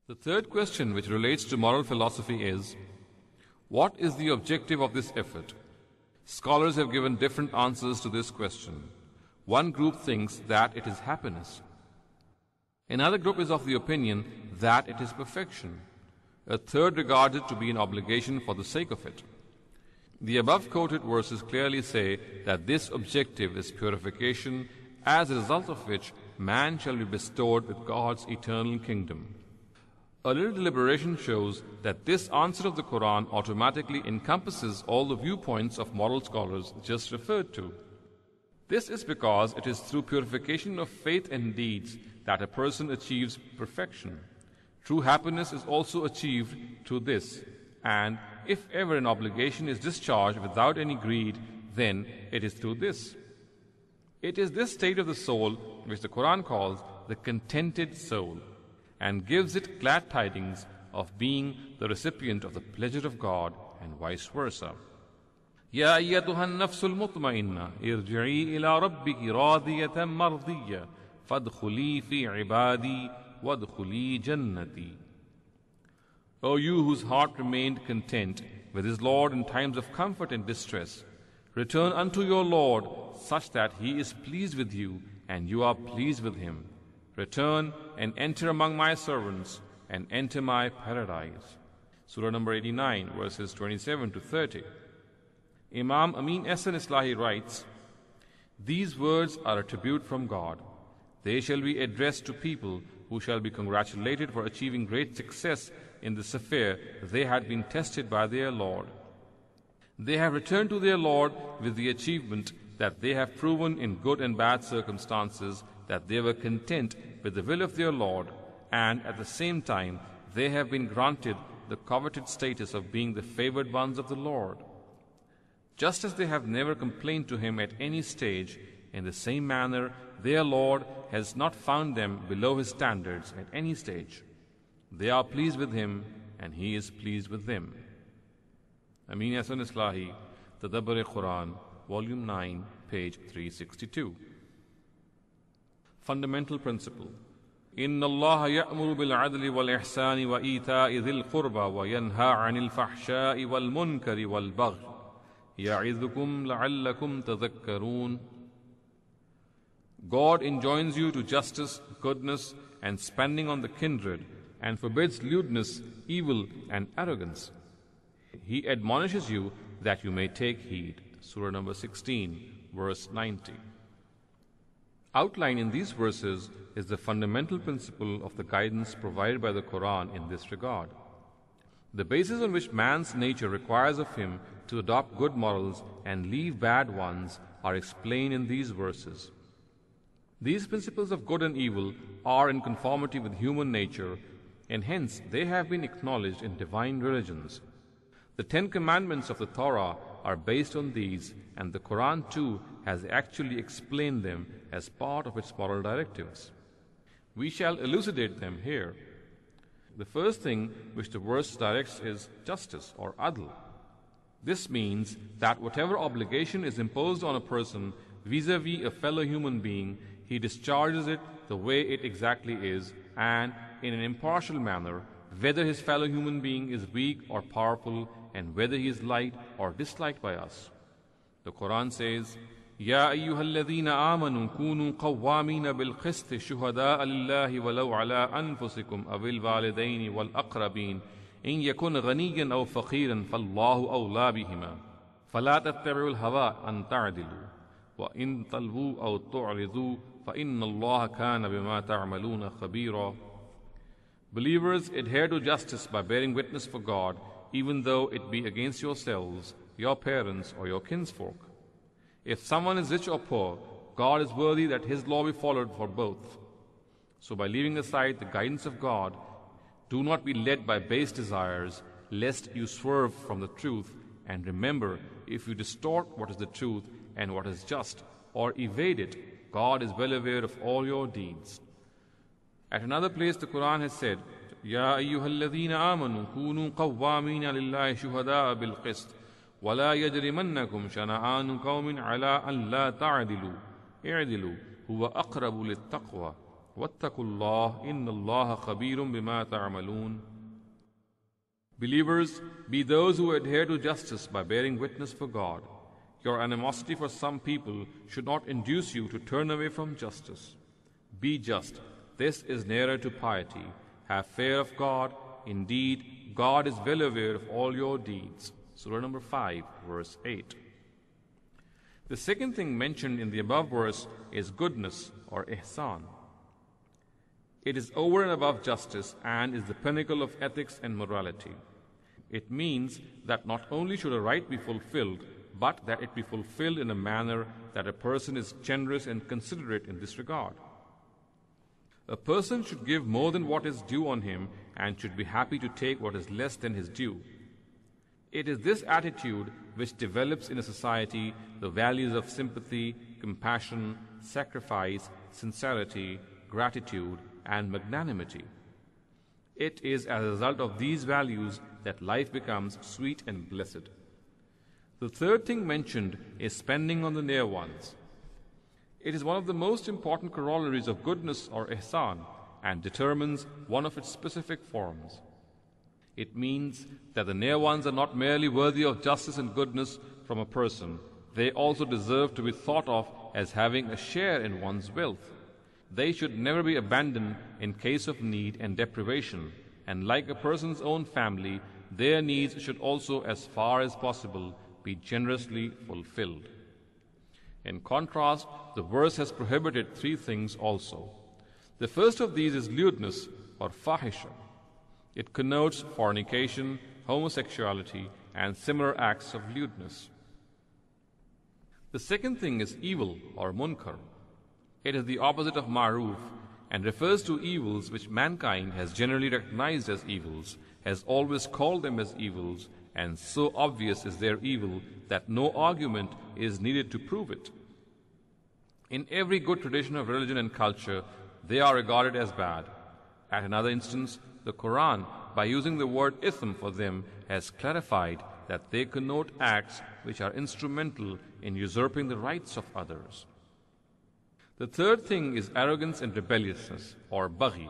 The third question, which relates to moral philosophy, is what is the objective of this effort? Scholars have given different answers to this question. One group thinks that it is happiness. Another group is of the opinion that it is perfection. A third regards it to be an obligation for the sake of it. The above quoted verses clearly say that this objective is purification, as a result of which man shall be bestowed with God's eternal kingdom. A little deliberation shows that this answer of the Quran automatically encompasses all the viewpoints of moral scholars just referred to. This is because it is through purification of faith and deeds that a person achieves perfection. True happiness is also achieved through this, and if ever an obligation is discharged without any greed, then it is through this. It is this state of the soul which the Quran calls the contented soul, and gives it glad tidings of being the recipient of the pleasure of God and vice versa. يا أيتها النفس المطمئنة ارجعي إلى ربك راضية مرضية فادخلي في عبادي وادخلي جنتي. O you whose heart remained content with his Lord in times of comfort and distress, return unto your Lord such that he is pleased with you and you are pleased with him. Return and enter among my servants and enter my paradise. Surah number 89, verses 27 to 30. Imam Amin Ehsan Islahi writes, these words are a tribute from God. They shall be addressed to people who shall be congratulated for achieving great success in this affair they had been tested by their Lord. They have returned to their Lord with the achievement that they have proven in good and bad circumstances that they were content with the will of their Lord, and at the same time they have been granted the coveted status of being the favored ones of the Lord. Just as they have never complained to him at any stage, in the same manner their Lord has not found them below his standards at any stage. They are pleased with him and he is pleased with them. Amin Ehsan Islahi, Tadabbur-e-Quran, Volume 9, page 362. Fundamental principle. إن الله يأمر بالعدل والإحسان وإيتاء ذي القربى وينهى عن الفحشاء والمنكر والبغي يعظكم لعلكم تذكرون. God enjoins you to justice, goodness, and spending on the kindred, and forbids lewdness, evil, and arrogance. He admonishes you that you may take heed. Surah number 16, verse 90. Outlined in these verses is the fundamental principle of the guidance provided by the Quran in this regard. The basis on which man's nature requires of him to adopt good morals and leave bad ones are explained in these verses. These principles of good and evil are in conformity with human nature, and hence they have been acknowledged in divine religions. The 10 commandments of the Torah are based on these, and the Quran too has actually explained them as part of its moral directives. We shall elucidate them here. The first thing which the verse directs is justice or adl. This means that whatever obligation is imposed on a person vis-a-vis a fellow human being, he discharges it the way it exactly is and in an impartial manner, whether his fellow human being is weak or powerful, and whether he is liked or disliked by us. The Quran says, يا أيها الذين آمنوا كونوا قوامين بالقسط شهداء لله ولو على أنفسكم أو الوالدين والأقربين إن يكن غنيا أو فقيرا فالله أولى بهما فلا تتبعوا الهوى أن تعدلوا وإن تلووا أو تعرضوا فإن الله كان بما تعملون خبيرا. Believers, adhere to justice by bearing witness for God, even though it be against yourselves, your parents, or your kinsfolk. If someone is rich or poor, God is worthy that his law be followed for both. So by leaving aside the guidance of God, do not be led by base desires, lest you swerve from the truth, and remember, if you distort what is the truth and what is just, or evade it, God is well aware of all your deeds. At another place the Quran has said, يا أيها الذين آمنوا كونوا قوامين لله شهداء بالقسط ولا يجرمنكم شنآن قوم على أن لا تعدلوا اعدلوا هو أقرب للتقوى وَاتَّقُوا اللَّهَ إِنَّ اللَّهَ خَبِيرٌ بِمَا تَعْمَلُونَ. Believers, be those who adhere to justice by bearing witness for God. Your animosity for some people should not induce you to turn away from justice. Be just. This is nearer to piety. Have fear of God. Indeed, God is well aware of all your deeds. Surah number 5, verse 8. The second thing mentioned in the above verse is goodness or ihsan. It is over and above justice and is the pinnacle of ethics and morality. It means that not only should a right be fulfilled, but that it be fulfilled in a manner that a person is generous and considerate in this regard. A person should give more than what is due on him and should be happy to take what is less than his due. It is this attitude which develops in a society the values of sympathy, compassion, sacrifice, sincerity, gratitude, and magnanimity. It is as a result of these values that life becomes sweet and blessed. The third thing mentioned is spending on the near ones. It is one of the most important corollaries of goodness or ihsan and determines one of its specific forms. It means that the near ones are not merely worthy of justice and goodness from a person, they also deserve to be thought of as having a share in one's wealth. They should never be abandoned in case of need and deprivation, and like a person's own family, their needs should also, as far as possible, be generously fulfilled. In contrast, the verse has prohibited three things also. The first of these is lewdness or fahisha. It connotes fornication, homosexuality, and similar acts of lewdness. The second thing is evil or munkar. It is the opposite of ma'ruf and refers to evils which mankind has generally recognized as evils, has always called them as evils, and so obvious is their evil that no argument is needed to prove it. In every good tradition of religion and culture, they are regarded as bad. At another instance, the Quran, by using the word ithm for them, has clarified that they connote acts which are instrumental in usurping the rights of others. The third thing is arrogance and rebelliousness, or baghi.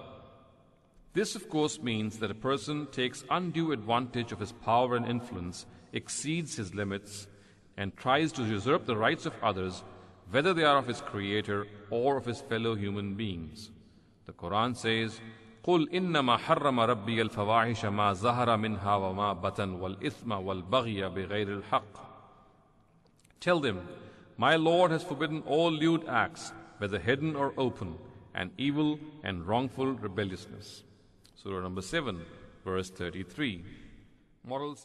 This, of course, means that a person takes undue advantage of his power and influence, exceeds his limits, and tries to usurp the rights of others, whether they are of his creator or of his fellow human beings. The Quran says, قُلْ إِنَّمَا حَرَّمَ رَبِّيَ الْفَوَاحِشَ مَا ظَهَرَ مِنْهَا وَمَا بَطَنَ وَالْإِثْمَ وَالْبَغْيَ بِغَيْرِ الْحَقِّ. Tell them, my Lord has forbidden all lewd acts, whether hidden or open, and evil and wrongful rebelliousness. Surah number 7, verse 33. Moral